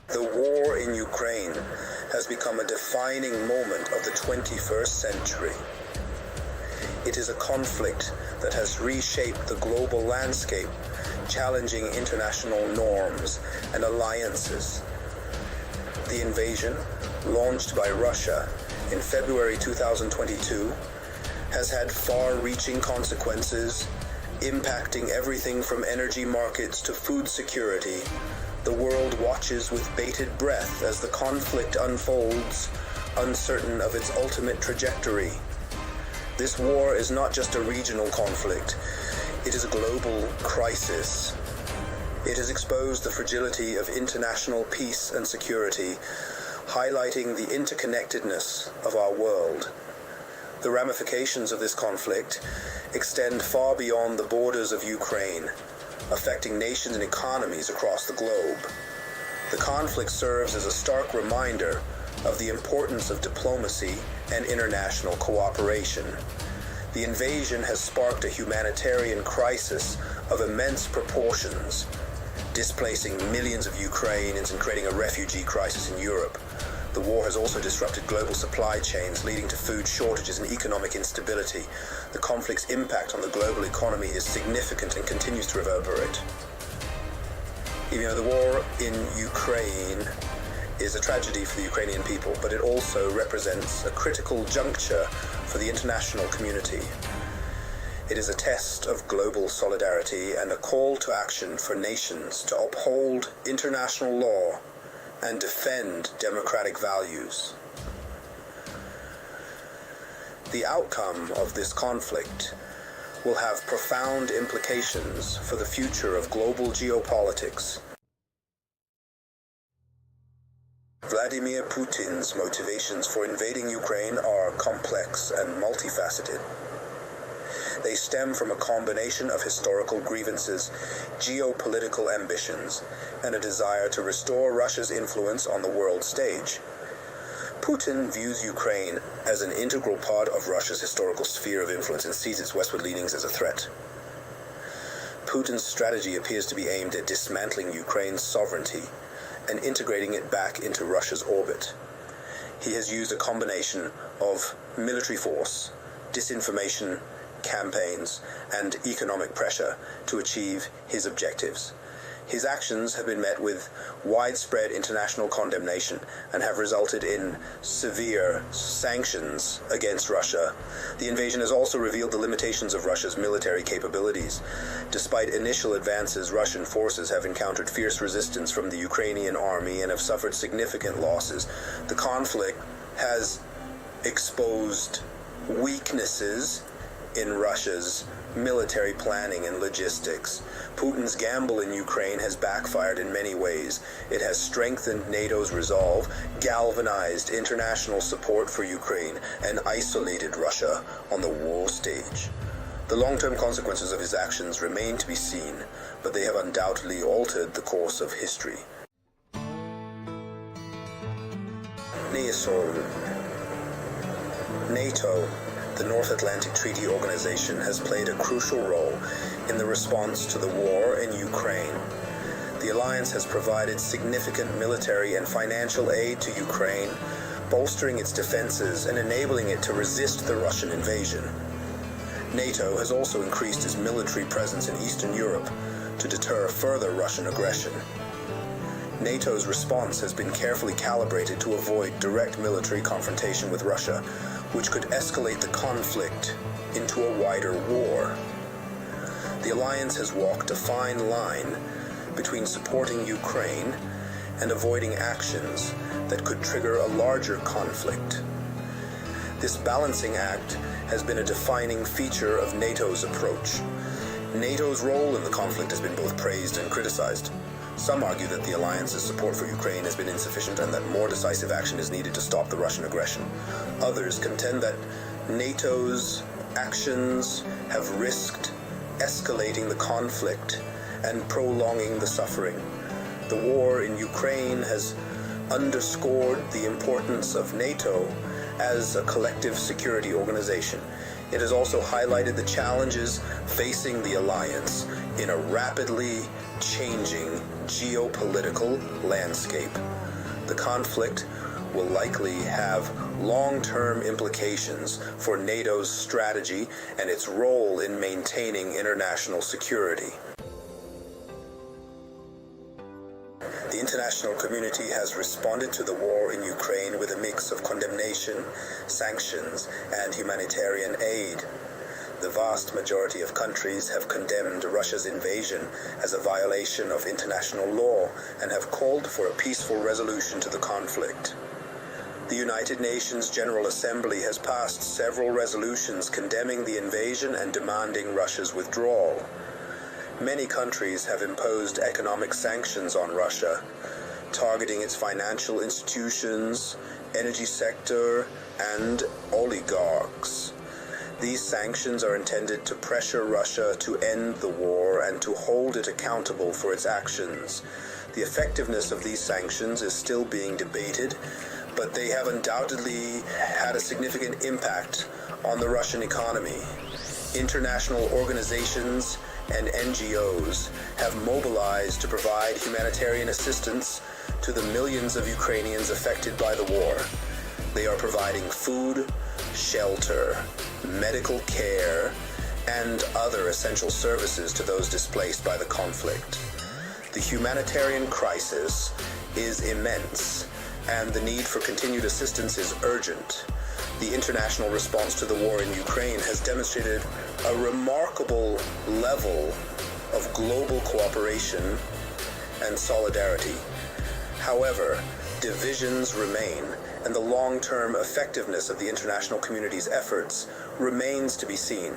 The war in Ukraine has become a defining moment of the 21st century. It is a conflict that has reshaped the global landscape, challenging international norms and alliances. The invasion, launched by Russia in February 2022, has had far-reaching consequences, impacting everything from energy markets to food security. The world watches with bated breath as the conflict unfolds, uncertain of its ultimate trajectory. This war is not just a regional conflict, it is a global crisis. It has exposed the fragility of international peace and security, highlighting the interconnectedness of our world. The ramifications of this conflict extend far beyond the borders of Ukraine, affecting nations and economies across the globe. The conflict serves as a stark reminder of the importance of diplomacy and international cooperation. The invasion has sparked a humanitarian crisis of immense proportions, displacing millions of Ukrainians and creating a refugee crisis in Europe. The war has also disrupted global supply chains, leading to food shortages and economic instability. The conflict's impact on the global economy is significant and continues to reverberate. Even though the war in Ukraine is a tragedy for the Ukrainian people, but it also represents a critical juncture for the international community. It is a test of global solidarity and a call to action for nations to uphold international law and defend democratic values. The outcome of this conflict will have profound implications for the future of global geopolitics. Vladimir Putin's motivations for invading Ukraine are complex and multifaceted. They stem from a combination of historical grievances, geopolitical ambitions, and a desire to restore Russia's influence on the world stage. Putin views Ukraine as an integral part of Russia's historical sphere of influence and sees its westward leanings as a threat. Putin's strategy appears to be aimed at dismantling Ukraine's sovereignty and integrating it back into Russia's orbit. He has used a combination of military force, disinformation, campaigns, and economic pressure to achieve his objectives. His actions have been met with widespread international condemnation and have resulted in severe sanctions against Russia. The invasion has also revealed the limitations of Russia's military capabilities. Despite initial advances, Russian forces have encountered fierce resistance from the Ukrainian army and have suffered significant losses. The conflict has exposed weaknesses in Russia's military planning and logistics. Putin's gamble in Ukraine has backfired in many ways. It has strengthened NATO's resolve, galvanized international support for Ukraine, and isolated Russia on the world stage. The long-term consequences of his actions remain to be seen, but they have undoubtedly altered the course of history. NATO, the North Atlantic Treaty Organization, has played a crucial role in the response to the war in Ukraine. The alliance has provided significant military and financial aid to Ukraine, bolstering its defenses and enabling it to resist the Russian invasion. NATO has also increased its military presence in Eastern Europe to deter further Russian aggression. NATO's response has been carefully calibrated to avoid direct military confrontation with Russia, which could escalate the conflict into a wider war. The alliance has walked a fine line between supporting Ukraine and avoiding actions that could trigger a larger conflict. This balancing act has been a defining feature of NATO's approach. NATO's role in the conflict has been both praised and criticized. Some argue that the alliance's support for Ukraine has been insufficient and that more decisive action is needed to stop the Russian aggression. Others contend that NATO's actions have risked escalating the conflict and prolonging the suffering. The war in Ukraine has underscored the importance of NATO as a collective security organization. It has also highlighted the challenges facing the alliance in a rapidly changing geopolitical landscape. The conflict will likely have long-term implications for NATO's strategy and its role in maintaining international security. The international community has responded to the war in Ukraine with a mix of condemnation, sanctions, and humanitarian aid. The vast majority of countries have condemned Russia's invasion as a violation of international law and have called for a peaceful resolution to the conflict. The United Nations General Assembly has passed several resolutions condemning the invasion and demanding Russia's withdrawal. Many countries have imposed economic sanctions on Russia, targeting its financial institutions, energy sector, and oligarchs. These sanctions are intended to pressure Russia to end the war and to hold it accountable for its actions. The effectiveness of these sanctions is still being debated, but they have undoubtedly had a significant impact on the Russian economy. International organizations and NGOs have mobilized to provide humanitarian assistance to the millions of Ukrainians affected by the war. They are providing food, shelter, medical care, and other essential services to those displaced by the conflict. The humanitarian crisis is immense, and the need for continued assistance is urgent. The international response to the war in Ukraine has demonstrated a remarkable level of global cooperation and solidarity. However, divisions remain, and the long-term effectiveness of the international community's efforts remains to be seen.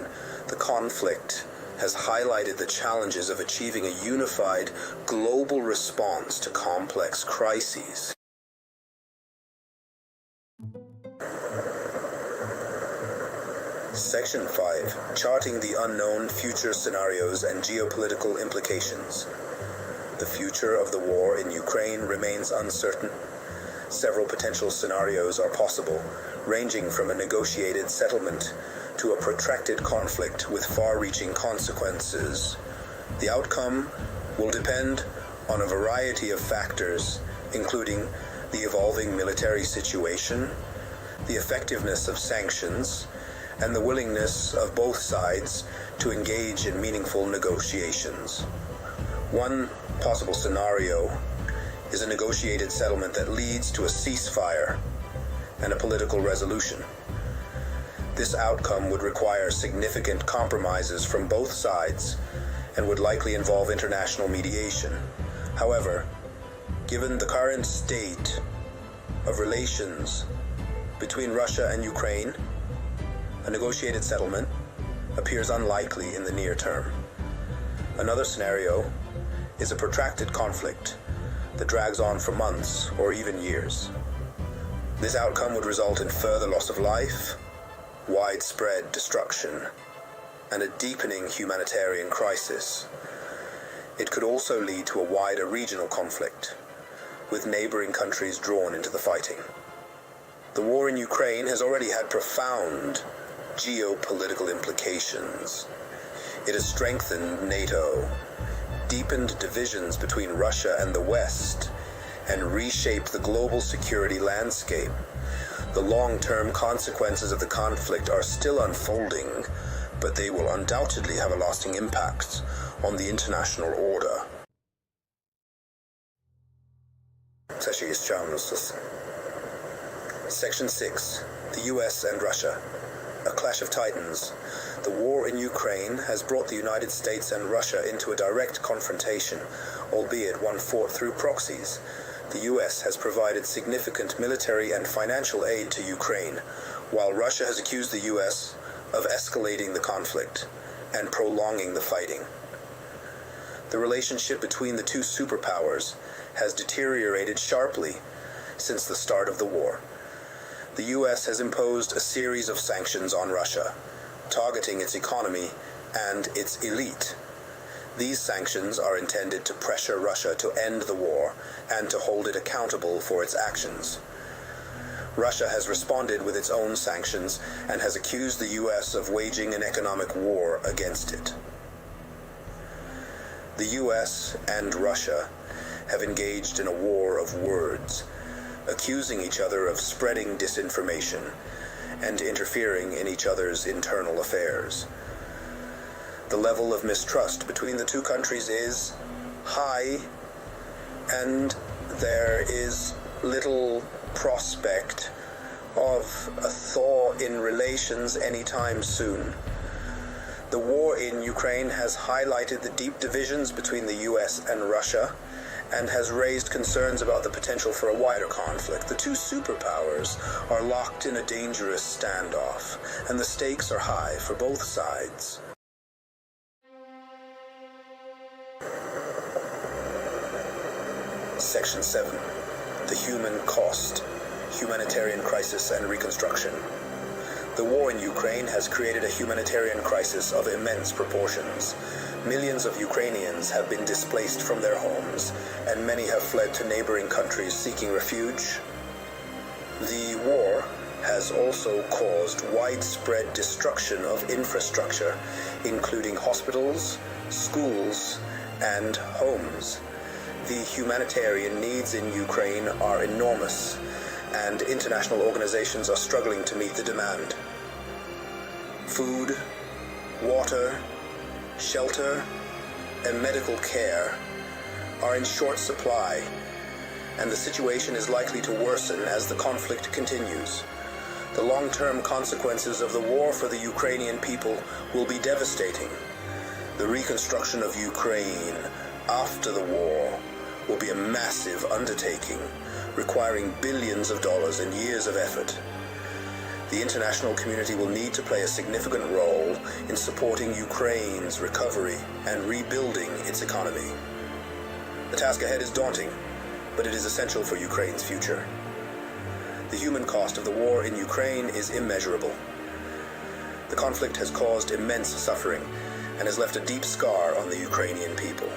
The conflict has highlighted the challenges of achieving a unified global response to complex crises. Section 5. Charting the unknown future scenarios and geopolitical implications. The future of the war in Ukraine remains uncertain. Several potential scenarios are possible, ranging from a negotiated settlement to a protracted conflict with far-reaching consequences. The outcome will depend on a variety of factors, including the evolving military situation, the effectiveness of sanctions, and the willingness of both sides to engage in meaningful negotiations. One possible scenario is a negotiated settlement that leads to a ceasefire and a political resolution. This outcome would require significant compromises from both sides and would likely involve international mediation. However, given the current state of relations between Russia and Ukraine, a negotiated settlement appears unlikely in the near term. Another scenario is a protracted conflict that drags on for months or even years. This outcome would result in further loss of life, widespread destruction, and a deepening humanitarian crisis. It could also lead to a wider regional conflict, with neighboring countries drawn into the fighting. The war in Ukraine has already had profound geopolitical implications. It has strengthened NATO, deepened divisions between Russia and the West, and reshaped the global security landscape. The long-term consequences of the conflict are still unfolding, but they will undoubtedly have a lasting impact on the international order. Section 6. The US and Russia. A clash of titans. The war in Ukraine has brought the United States and Russia into a direct confrontation, albeit one fought through proxies. The US has provided significant military and financial aid to Ukraine, while Russia has accused the US of escalating the conflict and prolonging the fighting. The relationship between the two superpowers has deteriorated sharply since the start of the war. The US has imposed a series of sanctions on Russia, targeting its economy and its elite. These sanctions are intended to pressure Russia to end the war and to hold it accountable for its actions. Russia has responded with its own sanctions and has accused the US of waging an economic war against it. The US and Russia have engaged in a war of words, accusing each other of spreading disinformation and interfering in each other's internal affairs. The level of mistrust between the two countries is high, and there is little prospect of a thaw in relations anytime soon. The war in Ukraine has highlighted the deep divisions between the US and Russia and has raised concerns about the potential for a wider conflict. The two superpowers are locked in a dangerous standoff, and the stakes are high for both sides. Section 7. The Human Cost, Humanitarian Crisis and Reconstruction. The war in Ukraine has created a humanitarian crisis of immense proportions. Millions of Ukrainians have been displaced from their homes, and many have fled to neighboring countries seeking refuge. The war has also caused widespread destruction of infrastructure, including hospitals, schools, and homes. The humanitarian needs in Ukraine are enormous, and international organizations are struggling to meet the demand. Food, water, shelter, and medical care are in short supply, and the situation is likely to worsen as the conflict continues. The long-term consequences of the war for the Ukrainian people will be devastating. The reconstruction of Ukraine after the war will be a massive undertaking, requiring billions of dollars and years of effort. The international community will need to play a significant role in supporting Ukraine's recovery and rebuilding its economy. The task ahead is daunting, but it is essential for Ukraine's future. The human cost of the war in Ukraine is immeasurable. The conflict has caused immense suffering and has left a deep scar on the Ukrainian people.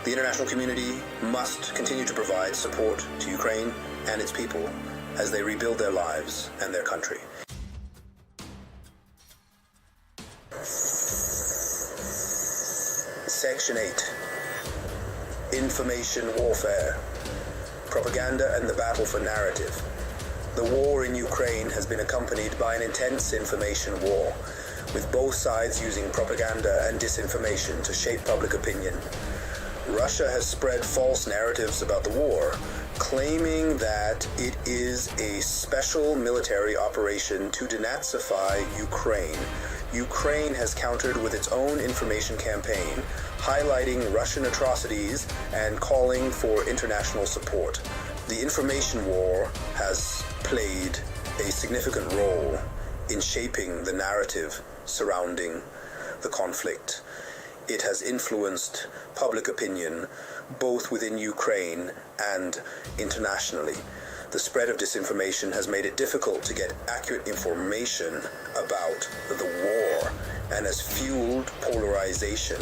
The international community must continue to provide support to Ukraine and its people as they rebuild their lives and their country. Section 8. Information warfare. Propaganda and the battle for narrative. The war in Ukraine has been accompanied by an intense information war, with both sides using propaganda and disinformation to shape public opinion. Russia has spread false narratives about the war, claiming that it is a special military operation to denazify Ukraine. Ukraine has countered with its own information campaign, highlighting Russian atrocities and calling for international support. The information war has played a significant role in shaping the narrative surrounding the conflict. It has influenced public opinion both within Ukraine and internationally. The spread of disinformation has made it difficult to get accurate information about the war and has fueled polarization.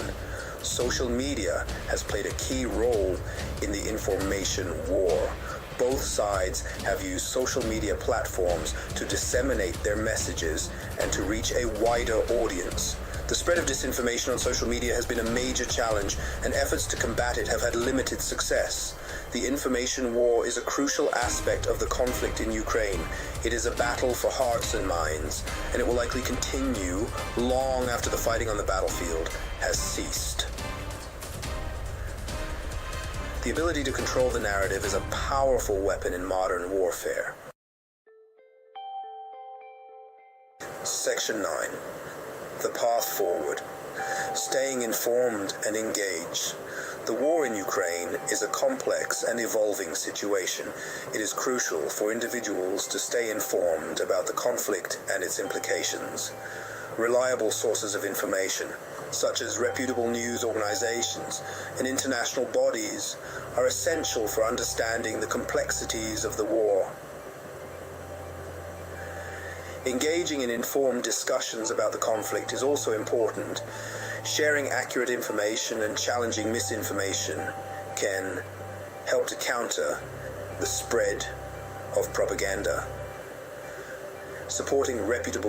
Social media has played a key role in the information war. Both sides have used social media platforms to disseminate their messages and to reach a wider audience. The spread of disinformation on social media has been a major challenge, and efforts to combat it have had limited success. The information war is a crucial aspect of the conflict in Ukraine. It is a battle for hearts and minds, and it will likely continue long after the fighting on the battlefield has ceased. The ability to control the narrative is a powerful weapon in modern warfare. Section 9. The path forward. Staying informed and engaged. The war in Ukraine is a complex and evolving situation. It is crucial for individuals to stay informed about the conflict and its implications. Reliable sources of information, such as reputable news organizations and international bodies, are essential for understanding the complexities of the war. Engaging in informed discussions about the conflict is also important. Sharing accurate information and challenging misinformation can help to counter the spread of propaganda. Supporting reputable